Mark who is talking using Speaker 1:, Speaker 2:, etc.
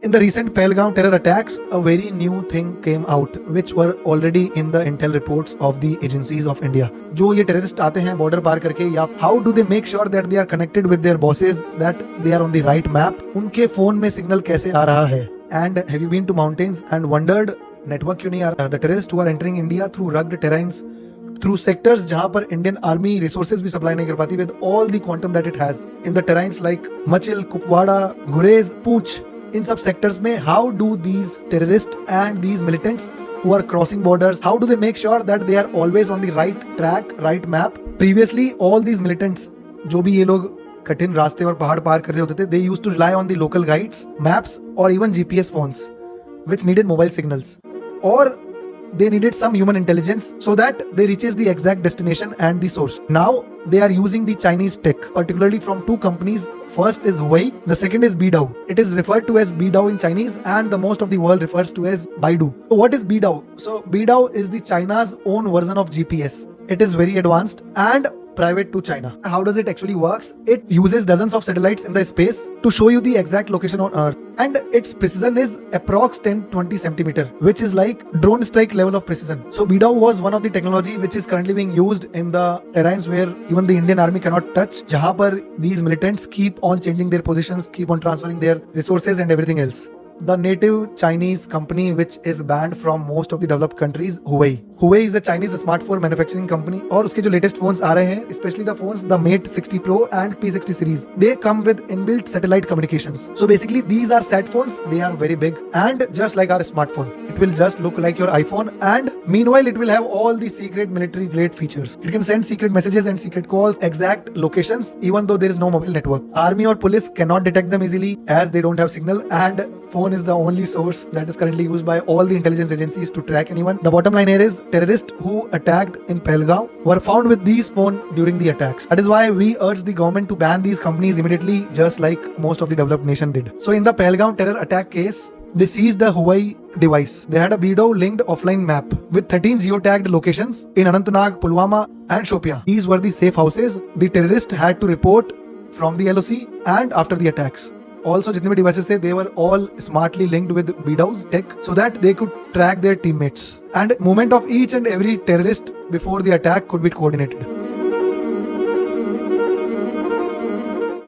Speaker 1: In the recent Pahalgam terror attacks, a very new thing came out, which were already in the intel reports of the agencies of India. जो ये terrorists आते हैं border पार करके, या how do they make sure that they are connected with their bosses, that they are on the right map? उनके phone में signal कैसे आ रहा है? And have you been to mountains and wondered network क्यों नहीं आ रहा? The terrorists who are entering India through rugged terrains, through sectors जहाँ पर Indian Army resources भी supply नहीं कर पाती, with all the quantum that it has in the terrains like Machil, Kupwada, Gurez, Poonch. इन सब सेक्टर्स में how do these terrorist and these militants who are crossing borders, how do they make sure that they are always on the right track, right map? Previously all these militants, जो भी ये लोग कठिन रास्ते और पहाड़ पार कर रहे होते थे, they used to rely on the local guides, maps or even GPS phones which needed mobile signals, or they needed some human intelligence so that they reaches the exact destination and the source. Now they are using the Chinese tech, particularly from two companies. First is Huawei, the second is Beidou. It is referred to as Beidou in Chinese and the most of the world refers to as Beidou. So what is Beidou? So Beidou is the China's own version of GPS. It is very advanced and private to China. How does it actually works? It uses dozens of satellites in the space to show you the exact location on Earth, and its precision is approx 10-20 centimeter, which is like drone strike level of precision. So Beidou was one of the technology which is currently being used in the terrains where even the Indian Army cannot touch, जहाँ पर these militants keep on changing their positions, keep on transferring their resources and everything else. The native Chinese company which is banned from most of the developed countries, Huawei. Huawei is a Chinese smartphone manufacturing company, और उसके जो latest phones आ रहे हैं, especially the phones, the Mate 60 Pro and P60 series, they come with inbuilt satellite communications. So basically these are sat phones, they are very big and just like our smartphone. It will just look like your iPhone, and meanwhile it will have all the secret military grade features. It can send secret messages and secret calls, exact locations, even though there is no mobile network. Army or police cannot detect them easily as they don't have signal, and phone is the only source that is currently used by all the intelligence agencies to track anyone. The bottom line here is terrorists who attacked in Pahalgam were found with these phones during the attacks. That is why we urge the government to ban these companies immediately, just like most of the developed nation did. So in the Pahalgam terror attack case, they seized the Huawei device. They had a Beidou linked offline map with 13 geotagged locations in Anantnag, Pulwama and Shopian. These were the safe houses the terrorists had to report from the LOC and after the attacks. Also, जितने भी devices थे, they were all smartly linked with Beidou's tech so that they could track their teammates. And movement of each and every terrorist before the attack could be coordinated.